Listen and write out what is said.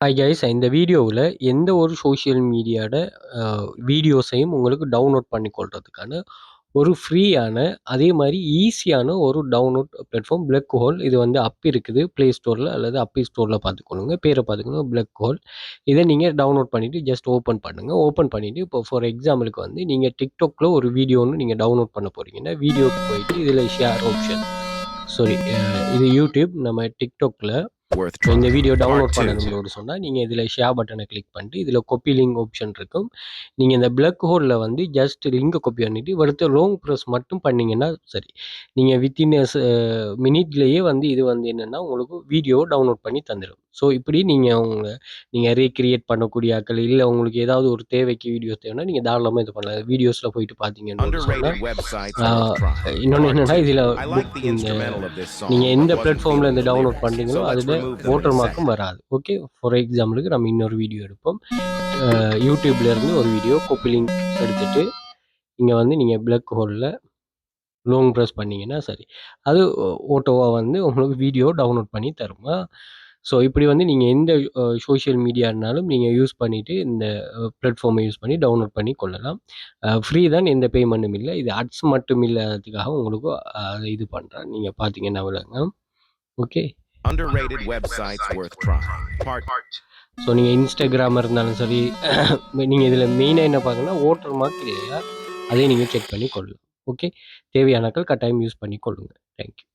Hi guys, இந்த வீடியோவில் எந்த ஒரு சோஷியல் மீடியாவோட வீடியோஸையும் உங்களுக்கு டவுன்லோட் பண்ணி கொள்றதுக்கான ஒரு ஃப்ரீயான அதே மாதிரி ஈஸியான ஒரு டவுன்லோட் பிளாட்ஃபார்ம் பிளக் ஹோல். இது வந்து அப் இருக்குது ப்ளே ஸ்டோரில் அல்லது அப்பி ஸ்டோரில் பார்த்துக்கொள்ளுங்க. பேரை பார்த்துக்கணும் பிளக் ஹோல். இதை நீங்கள் டவுன்லோட் பண்ணிவிட்டு ஜஸ்ட் ஓப்பன் பண்ணுங்கள். ஓப்பன் பண்ணிவிட்டு இப்போ ஃபார் எக்ஸாம்பிளுக்கு வந்து நீங்கள் டிக்டாக்ல ஒரு வீடியோன்னு நீங்கள் டவுன்லோட் பண்ண போகிறீங்கன்னா வீடியோக்கு போயிட்டு இதில் ஷேர் ஆப்ஷன் இது யூடியூப். நம்ம டிக்டாக்ல இந்த வீடியோ டவுன்லோட் பண்ணணும்னு சொன்னால் நீங்கள் இதில் ஷேர் பட்டனை கிளிக் பண்ணிட்டு இதில் கொப்பி லிங்க் ஆப்ஷன் இருக்கும். நீங்கள் இந்த பிளக் ஹோலில் வந்து ஜஸ்ட் லிங்கை கொப்பி பண்ணிவிட்டு அடுத்த லாங் ப்ரெஸ் மட்டும் பண்ணிங்கன்னா சரி. நீங்கள் வித்தின் மினிட்லேயே வந்து இது வந்து என்னென்னா உங்களுக்கு வீடியோ டவுன்லோட் பண்ணி தந்துடும். ஸோ இப்படி நீங்கள் ரீக்ரியேட் பண்ணக்கூடிய ஆக்கள் இல்லை உங்களுக்கு ஏதாவது ஒரு தேவைக்கு வீடியோஸ் தேவைன்னா நீங்கள் தாராளமாக இது பண்ணலாம். வீடியோஸில் போயிட்டு பார்த்தீங்கன்னு சொன்னால் இன்னொன்று என்னென்னா இதில் நீங்கள் எந்த பிளாட்ஃபார்மில் இந்த டவுன்லோட் பண்ணுறீங்களோ அதில் வாட்டர் மார்க்கும் வராது. ஓகே, ஃபார் எக்ஸாம்பிளுக்கு நம்ம இன்னொரு வீடியோ எடுப்போம். யூடியூப்லேருந்து ஒரு வீடியோ காப்பி லிங்க் எடுத்துகிட்டு இங்கே வந்து நீங்கள் பிளக் ஹோலில் லாங் ப்ரெஸ் பண்ணிங்கன்னா சரி, அது ஓட்டோவாக வந்து உங்களுக்கு வீடியோ டவுன்லோட் பண்ணி தருமா. ஸோ இப்படி வந்து நீங்கள் எந்த சோஷியல் மீடியானாலும் நீங்கள் யூஸ் பண்ணிவிட்டு இந்த பிளாட்ஃபார்மை யூஸ் பண்ணி டவுன்லோட் பண்ணி கொள்ளலாம். ஃப்ரீ தான், எந்த பேமெண்ட்டும் இல்லை. இது அட்ஸ் மட்டும் இல்லாததுக்காக உங்களுக்கு இது பண்ணுறேன். நீங்கள் பார்த்தீங்கன்னா விளங்க. Okay, Underrated websites worth trying. So நீங்கள் இன்ஸ்டாகிராம் இருந்தாலும் சரி, நீங்கள் இதில் மெயினாக என்ன பார்க்கணுன்னா வாட்டர் மார்க் இல்லையா, அதையும் நீங்கள் செக் பண்ணி கொள்ளலாம். ஓகே, தேவையானாக்கள் கட்டாயம் யூஸ் பண்ணி கொள்ளுங்கள். தேங்க்யூ.